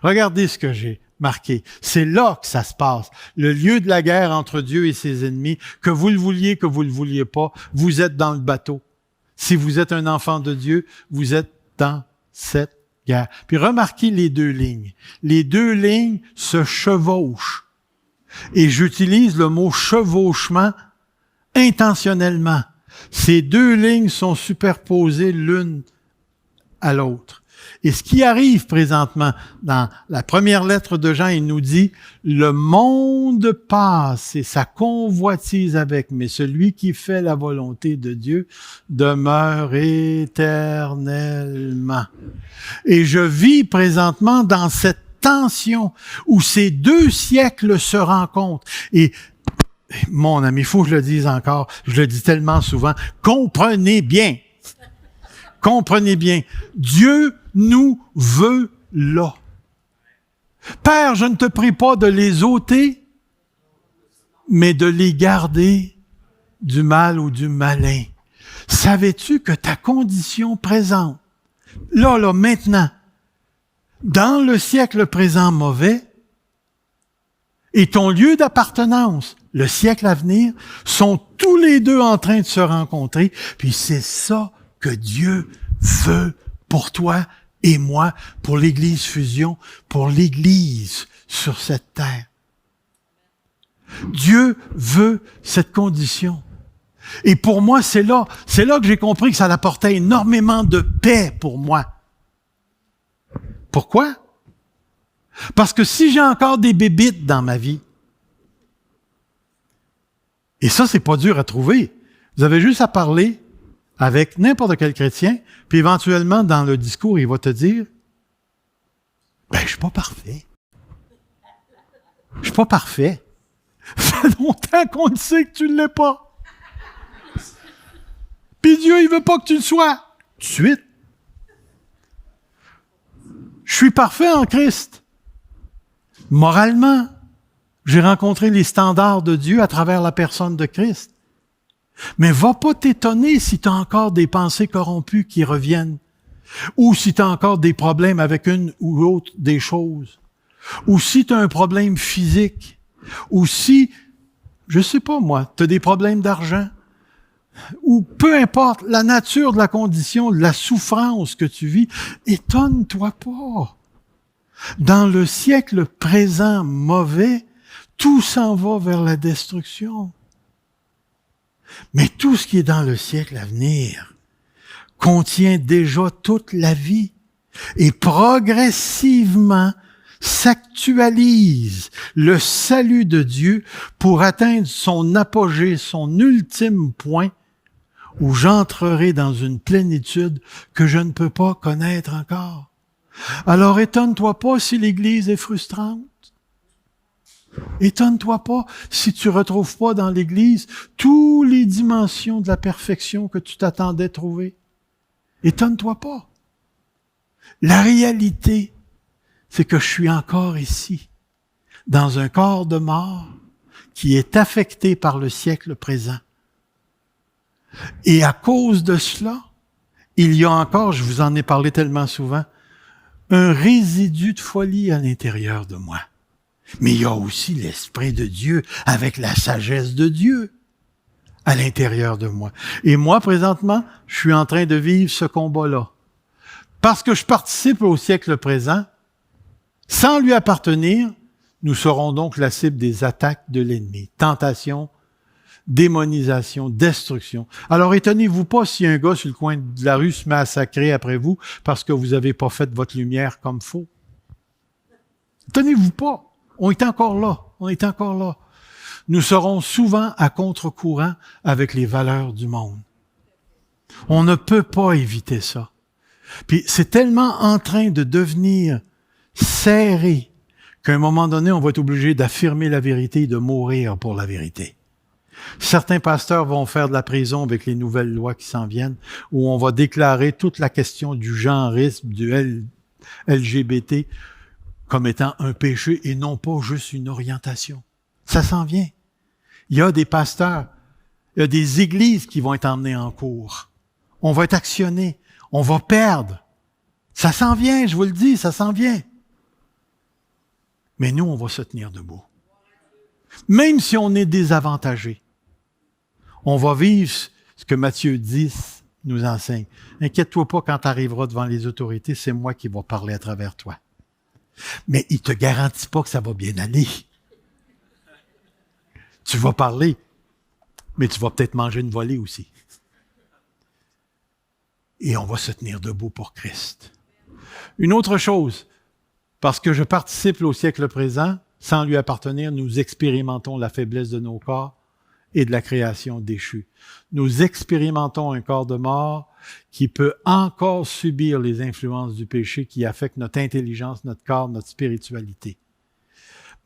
Regardez ce que j'ai marqué. C'est là que ça se passe. Le lieu de la guerre entre Dieu et ses ennemis, que vous le vouliez, que vous le vouliez pas, vous êtes dans le bateau. Si vous êtes un enfant de Dieu, vous êtes dans cette guerre. Puis remarquez les 2 lignes. Les 2 lignes se chevauchent. Et j'utilise le mot chevauchement intentionnellement. Ces 2 lignes sont superposées l'une à l'autre. Et ce qui arrive présentement, dans la première lettre de Jean, il nous dit, le monde passe et sa convoitise avec, mais celui qui fait la volonté de Dieu demeure éternellement. Et je vis présentement dans cette tension où ces 2 siècles se rencontrent. Et mon ami, il faut que je le dise encore, je le dis tellement souvent, comprenez bien. Comprenez bien, Dieu nous veut là. Père, je ne te prie pas de les ôter, mais de les garder du mal ou du malin. Savais-tu que ta condition présente, là, maintenant, dans le siècle présent mauvais, et ton lieu d'appartenance, le siècle à venir, sont tous les 2 en train de se rencontrer, puis c'est ça que Dieu veut pour toi et moi, pour l'Église Fusion, pour l'Église sur cette terre. Dieu veut cette condition. Et pour moi, c'est là que j'ai compris que ça apportait énormément de paix pour moi. Pourquoi? Parce que si j'ai encore des bébites dans ma vie, Et ça, c'est pas dur à trouver. Vous avez juste à parler avec n'importe quel chrétien, puis éventuellement, dans le discours, il va te dire, je suis pas parfait. Je suis pas parfait. Ça fait longtemps qu'on le sait que tu ne l'es pas. Puis Dieu, il veut pas que tu le sois. Tout de suite. Je suis parfait en Christ. Moralement, j'ai rencontré les standards de Dieu à travers la personne de Christ. Mais va pas t'étonner si tu as encore des pensées corrompues qui reviennent, ou si tu as encore des problèmes avec une ou l'autre des choses, ou si tu as un problème physique, ou si, je sais pas moi, tu as des problèmes d'argent, ou peu importe la nature de la condition, de la souffrance que tu vis, étonne-toi pas. Dans le siècle présent mauvais, tout s'en va vers la destruction. Mais tout ce qui est dans le siècle à venir contient déjà toute la vie et progressivement s'actualise le salut de Dieu pour atteindre son apogée, son ultime point, où j'entrerai dans une plénitude que je ne peux pas connaître encore. Alors étonne-toi pas si l'Église est frustrante. Étonne-toi pas si tu retrouves pas dans l'Église toutes les dimensions de la perfection que tu t'attendais trouver. Étonne-toi pas. La réalité, c'est que je suis encore ici, dans un corps de mort qui est affecté par le siècle présent. Et à cause de cela, il y a encore, je vous en ai parlé tellement souvent, un résidu de folie à l'intérieur de moi. Mais il y a aussi l'Esprit de Dieu avec la sagesse de Dieu à l'intérieur de moi. Et moi, présentement, je suis en train de vivre ce combat-là. Parce que je participe au siècle présent, sans lui appartenir, nous serons donc la cible des attaques de l'ennemi. Tentation, démonisation, destruction. Alors, étonnez-vous pas si un gars sur le coin de la rue se met à sacrer après vous parce que vous n'avez pas fait votre lumière comme faut. Étonnez-vous pas. On est encore là. On est encore là. Nous serons souvent à contre-courant avec les valeurs du monde. On ne peut pas éviter ça. Puis c'est tellement en train de devenir serré qu'à un moment donné, on va être obligé d'affirmer la vérité et de mourir pour la vérité. Certains pasteurs vont faire de la prison avec les nouvelles lois qui s'en viennent, où on va déclarer toute la question du genrisme, du LGBT, comme étant un péché et non pas juste une orientation. Ça s'en vient. Il y a des pasteurs, il y a des églises qui vont être emmenées en cours. On va être actionnés, on va perdre. Ça s'en vient, je vous le dis, ça s'en vient. Mais nous, on va se tenir debout. Même si on est désavantagé, on va vivre ce que Matthieu 10 nous enseigne. Inquiète-toi pas quand tu arriveras devant les autorités, c'est moi qui vais parler à travers toi. Mais il te garantit pas que ça va bien aller. Tu vas parler, mais tu vas peut-être manger une volée aussi. Et on va se tenir debout pour Christ. Une autre chose, parce que je participe au siècle présent, sans lui appartenir, nous expérimentons la faiblesse de nos corps et de la création déchue. Nous expérimentons un corps de mort qui peut encore subir les influences du péché qui affectent notre intelligence, notre corps, notre spiritualité.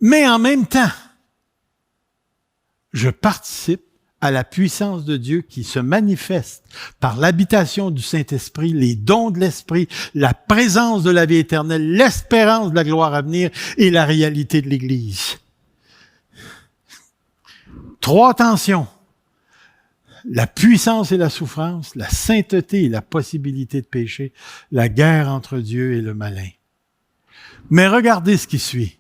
Mais en même temps, je participe à la puissance de Dieu qui se manifeste par l'habitation du Saint-Esprit, les dons de l'Esprit, la présence de la vie éternelle, l'espérance de la gloire à venir et la réalité de l'Église. 3 tensions. La puissance et la souffrance, la sainteté et la possibilité de péché, la guerre entre Dieu et le malin. Mais regardez ce qui suit.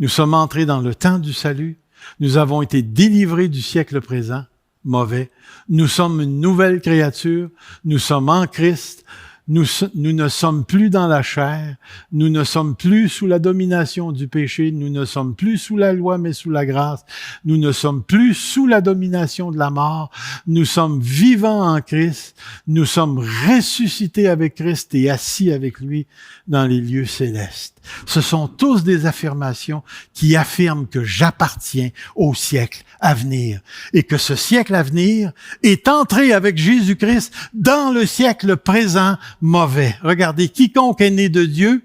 Nous sommes entrés dans le temps du salut. Nous avons été délivrés du siècle présent, mauvais. Nous sommes une nouvelle créature. Nous sommes en Christ. Nous ne sommes plus dans la chair. Nous ne sommes plus sous la domination du péché. Nous ne sommes plus sous la loi, mais sous la grâce. Nous ne sommes plus sous la domination de la mort. Nous sommes vivants en Christ. Nous sommes ressuscités avec Christ et assis avec lui dans les lieux célestes. Ce sont tous des affirmations qui affirment que j'appartiens au siècle à venir et que ce siècle à venir est entré avec Jésus-Christ dans le siècle présent mauvais. Regardez, quiconque est né de Dieu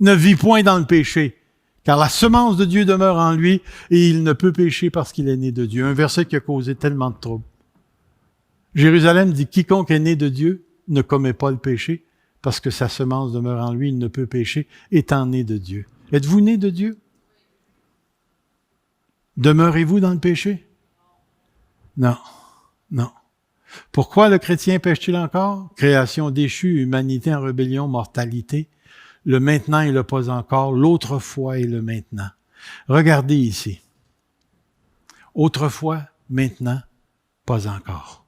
ne vit point dans le péché, car la semence de Dieu demeure en lui et il ne peut pécher parce qu'il est né de Dieu. Un verset qui a causé tellement de troubles. Jérusalem dit, quiconque est né de Dieu ne commet pas le péché, parce que sa semence demeure en lui, il ne peut pécher, étant né de Dieu. Êtes-vous né de Dieu? Demeurez-vous dans le péché? Non, non. Pourquoi le chrétien pêche-t-il encore? Création déchue, humanité en rébellion, mortalité. Le maintenant et le pas encore, l'autrefois et le maintenant. Regardez ici. Autrefois, maintenant, pas encore.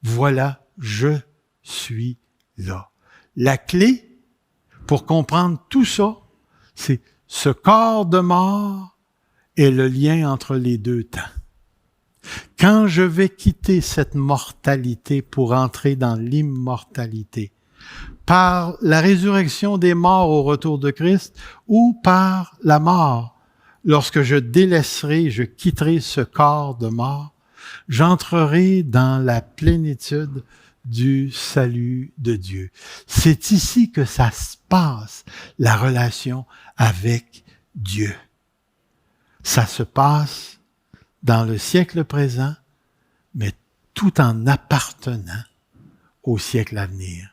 Voilà, je suis là. La clé pour comprendre tout ça, c'est ce corps de mort est le lien entre les deux temps. Quand je vais quitter cette mortalité pour entrer dans l'immortalité, par la résurrection des morts au retour de Christ ou par la mort, lorsque je délaisserai, je quitterai ce corps de mort, j'entrerai dans la plénitude du salut de Dieu. C'est ici que ça se passe, la relation avec Dieu. Ça se passe dans le siècle présent, mais tout en appartenant au siècle à venir.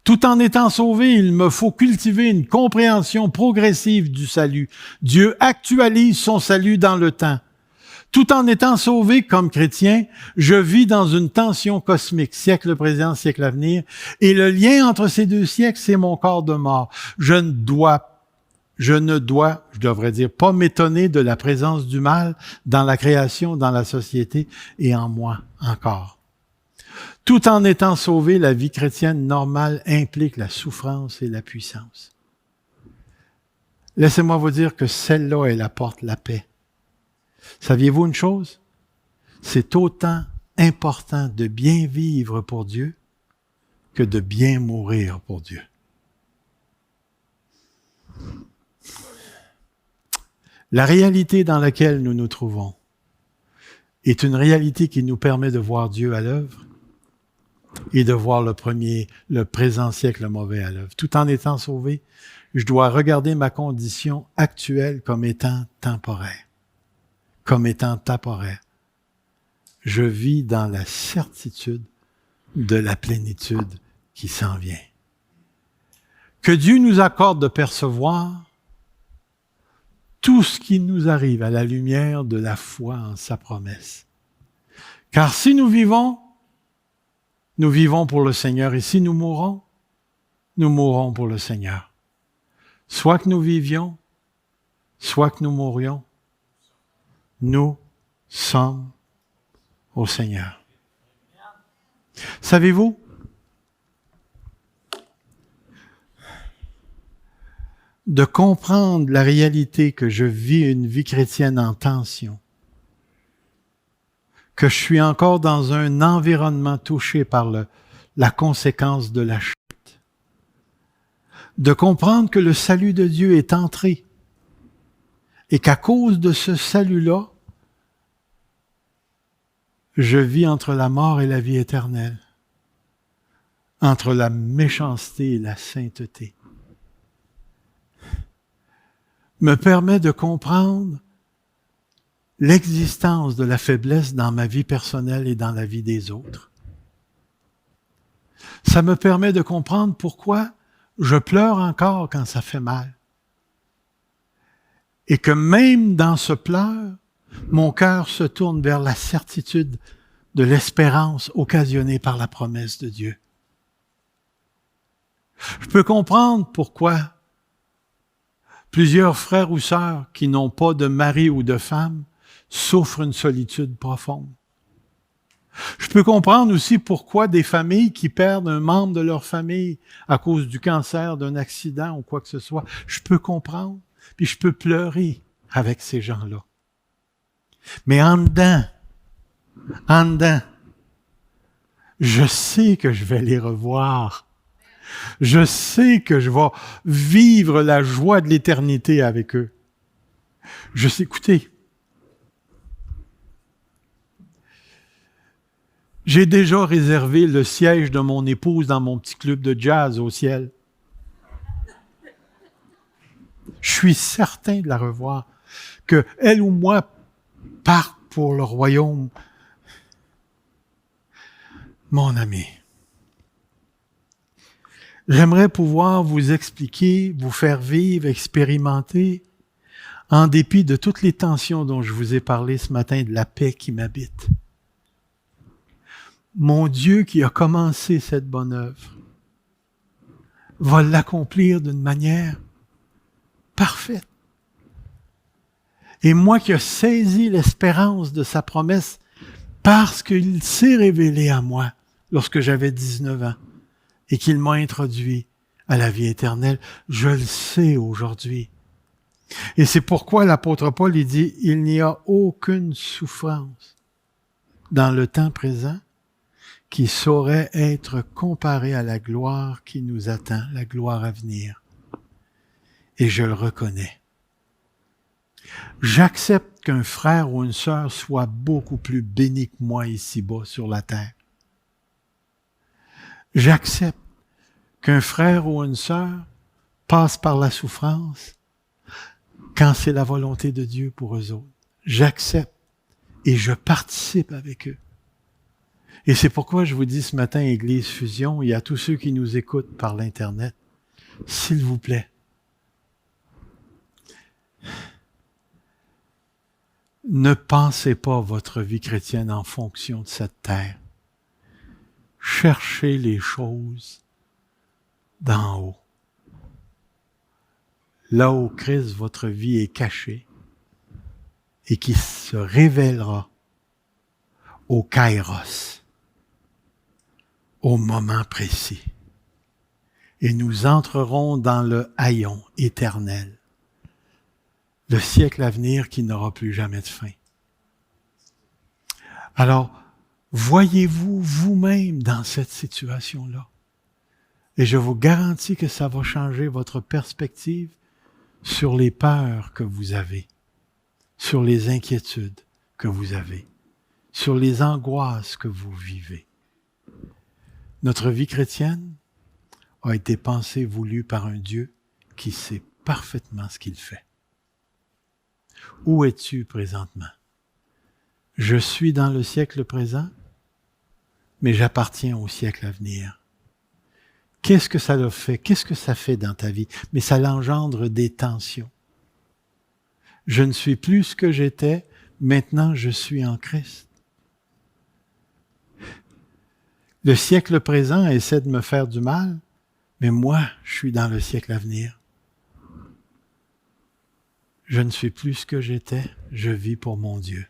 Tout en étant sauvé, il me faut cultiver une compréhension progressive du salut. Dieu actualise son salut dans le temps. Tout en étant sauvé comme chrétien, je vis dans une tension cosmique, siècle présent, siècle à venir, et le lien entre ces deux siècles, c'est mon corps de mort. Je devrais dire, pas m'étonner de la présence du mal dans la création, dans la société et en moi encore. Tout en étant sauvé, la vie chrétienne normale implique la souffrance et la puissance. Laissez-moi vous dire que celle-là, elle apporte la paix. Saviez-vous une chose? C'est autant important de bien vivre pour Dieu que de bien mourir pour Dieu. La réalité dans laquelle nous nous trouvons est une réalité qui nous permet de voir Dieu à l'œuvre et de voir le présent siècle mauvais à l'œuvre. Tout en étant sauvé, je dois regarder ma condition actuelle comme étant temporaire. Comme étant temporaire. Je vis dans la certitude de la plénitude qui s'en vient. Que Dieu nous accorde de percevoir tout ce qui nous arrive à la lumière de la foi en sa promesse. Car si nous vivons pour le Seigneur, et si nous mourrons pour le Seigneur. Soit que nous vivions, soit que nous mourions, nous sommes au Seigneur. Savez-vous, de comprendre la réalité que je vis une vie chrétienne en tension, que je suis encore dans un environnement touché par la conséquence de la chute, de comprendre que le salut de Dieu est entré et qu'à cause de ce salut-là, je vis entre la mort et la vie éternelle, entre la méchanceté et la sainteté, me permet de comprendre l'existence de la faiblesse dans ma vie personnelle et dans la vie des autres. Ça me permet de comprendre pourquoi je pleure encore quand ça fait mal. Et que même dans ce pleur, mon cœur se tourne vers la certitude de l'espérance occasionnée par la promesse de Dieu. Je peux comprendre pourquoi plusieurs frères ou sœurs qui n'ont pas de mari ou de femme souffrent une solitude profonde. Je peux comprendre aussi pourquoi des familles qui perdent un membre de leur famille à cause du cancer, d'un accident ou quoi que ce soit. Je peux comprendre, puis je peux pleurer avec ces gens-là. Mais en dedans, je sais que je vais les revoir Je sais que je vais vivre la joie de l'éternité avec eux. Je sais, écoutez, j'ai déjà réservé le siège de mon épouse dans mon petit club de jazz au ciel. Je suis certain de la revoir, que elle ou moi partent pour le royaume. Mon ami, j'aimerais pouvoir vous expliquer, vous faire vivre, expérimenter, en dépit de toutes les tensions dont je vous ai parlé ce matin, de la paix qui m'habite. Mon Dieu qui a commencé cette bonne œuvre va l'accomplir d'une manière parfaite. Et moi qui ai saisi l'espérance de sa promesse parce qu'il s'est révélé à moi lorsque j'avais 19 ans et qu'il m'a introduit à la vie éternelle, je le sais aujourd'hui. Et c'est pourquoi l'apôtre Paul il dit, il n'y a aucune souffrance dans le temps présent qui saurait être comparée à la gloire qui nous attend, la gloire à venir. Et je le reconnais. J'accepte qu'un frère ou une sœur soit beaucoup plus béni que moi ici-bas sur la terre. J'accepte qu'un frère ou une sœur passe par la souffrance quand c'est la volonté de Dieu pour eux autres. J'accepte et je participe avec eux. Et c'est pourquoi je vous dis ce matin, Église Fusion, et à tous ceux qui nous écoutent par l'Internet, s'il vous plaît, ne pensez pas votre vie chrétienne en fonction de cette terre. Cherchez les choses d'en haut. Là où Christ, votre vie est cachée et qui se révélera au kairos, au moment précis. Et nous entrerons dans le haïon éternel, le siècle à venir qui n'aura plus jamais de fin. Alors, voyez-vous vous-même dans cette situation-là. Et je vous garantis que ça va changer votre perspective sur les peurs que vous avez, sur les inquiétudes que vous avez, sur les angoisses que vous vivez. Notre vie chrétienne a été pensée, voulue par un Dieu qui sait parfaitement ce qu'il fait. Où es-tu présentement? Je suis dans le siècle présent, mais j'appartiens au siècle à venir. Qu'est-ce que ça leur fait? Qu'est-ce que ça fait dans ta vie? Mais ça l'engendre des tensions. Je ne suis plus ce que j'étais, maintenant je suis en Christ. Le siècle présent essaie de me faire du mal, mais moi, je suis dans le siècle à venir. Je ne suis plus ce que j'étais, je vis pour mon Dieu.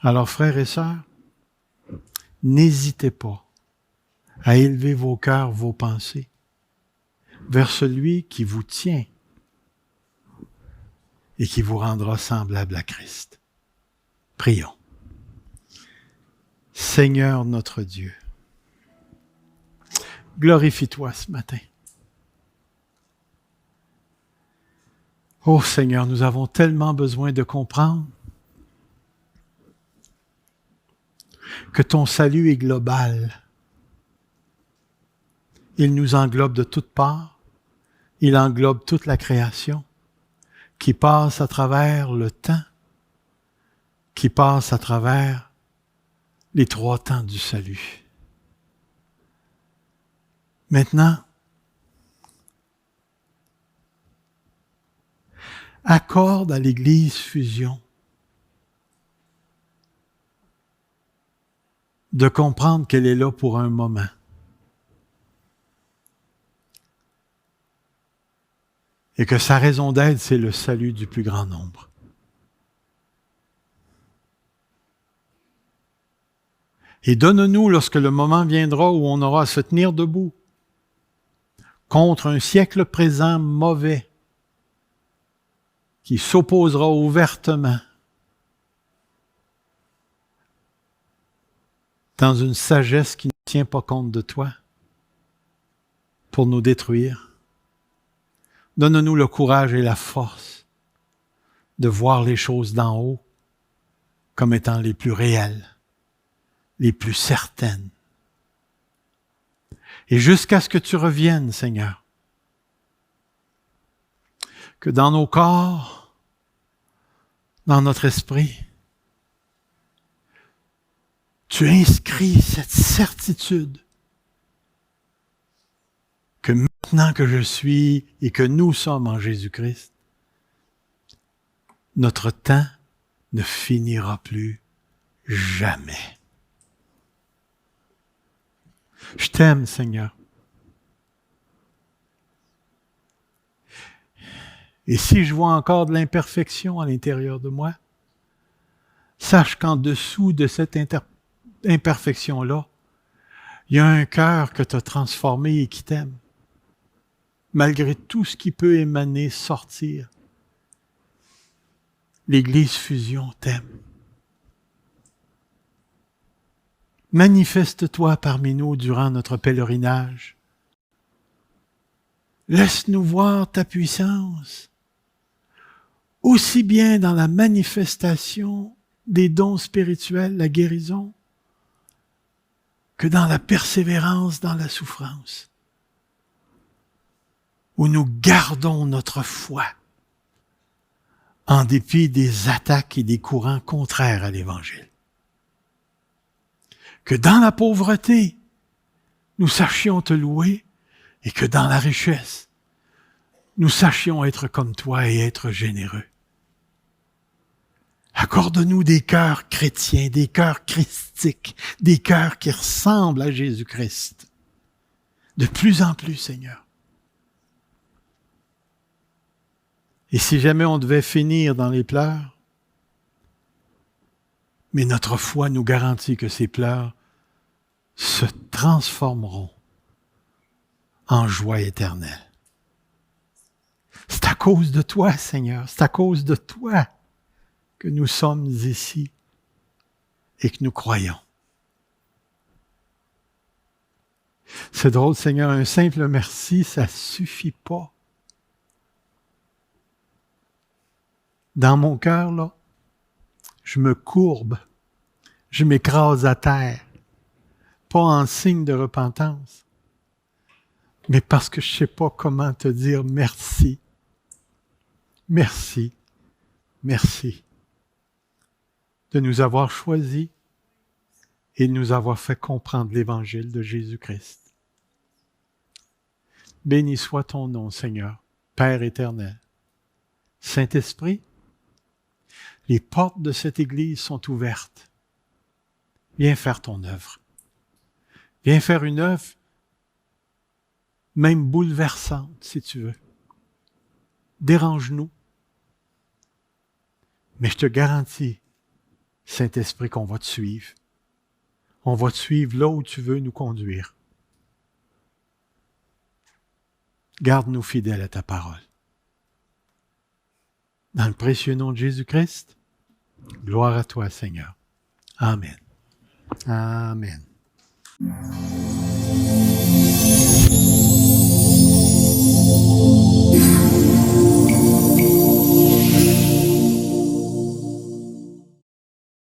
Alors, frères et sœurs, n'hésitez pas à élever vos cœurs, vos pensées vers celui qui vous tient et qui vous rendra semblable à Christ. Prions. Seigneur notre Dieu, glorifie-toi ce matin. Oh Seigneur, nous avons tellement besoin de comprendre que ton salut est global. Il nous englobe de toutes parts. Il englobe toute la création qui passe à travers le temps, qui passe à travers les 3 temps du salut. Maintenant, accorde à l'Église Fusion de comprendre qu'elle est là pour un moment. Et que sa raison d'être, c'est le salut du plus grand nombre. Et donne-nous, lorsque le moment viendra où on aura à se tenir debout contre un siècle présent mauvais qui s'opposera ouvertement dans une sagesse qui ne tient pas compte de toi, pour nous détruire. Donne-nous le courage et la force de voir les choses d'en haut comme étant les plus réelles, les plus certaines. Et jusqu'à ce que tu reviennes, Seigneur, que dans nos corps, dans notre esprit, tu inscris cette certitude que maintenant que je suis et que nous sommes en Jésus-Christ, notre temps ne finira plus jamais. Je t'aime, Seigneur. Et si je vois encore de l'imperfection à l'intérieur de moi, sache qu'en dessous de cette imperfection-là, il y a un cœur que tu as transformé et qui t'aime. Malgré tout ce qui peut émaner, sortir, l'Église Fusion t'aime. Manifeste-toi parmi nous durant notre pèlerinage. Laisse-nous voir ta puissance, aussi bien dans la manifestation des dons spirituels, la guérison, que dans la persévérance dans la souffrance, où nous gardons notre foi en dépit des attaques et des courants contraires à l'Évangile. Que dans la pauvreté, nous sachions te louer et que dans la richesse, nous sachions être comme toi et être généreux. Accorde-nous des cœurs chrétiens, des cœurs christiques, des cœurs qui ressemblent à Jésus-Christ. De plus en plus, Seigneur. Et si jamais on devait finir dans les pleurs, mais notre foi nous garantit que ces pleurs se transformeront en joie éternelle. C'est à cause de toi, Seigneur, c'est à cause de toi que nous sommes ici et que nous croyons. C'est drôle, Seigneur, un simple merci, ça ne suffit pas. Dans mon cœur, là, je me courbe, je m'écrase à terre, pas en signe de repentance, mais parce que je ne sais pas comment te dire merci. Merci, merci de nous avoir choisis et de nous avoir fait comprendre l'Évangile de Jésus-Christ. Béni soit ton nom, Seigneur, Père éternel. Saint-Esprit, les portes de cette Église sont ouvertes. Viens faire ton œuvre. Viens faire une œuvre, même bouleversante, si tu veux. Dérange-nous. Mais je te garantis, Saint-Esprit, qu'on va te suivre. On va te suivre là où tu veux nous conduire. Garde-nous fidèles à ta parole. Dans le précieux nom de Jésus-Christ, gloire à toi, Seigneur. Amen. Amen.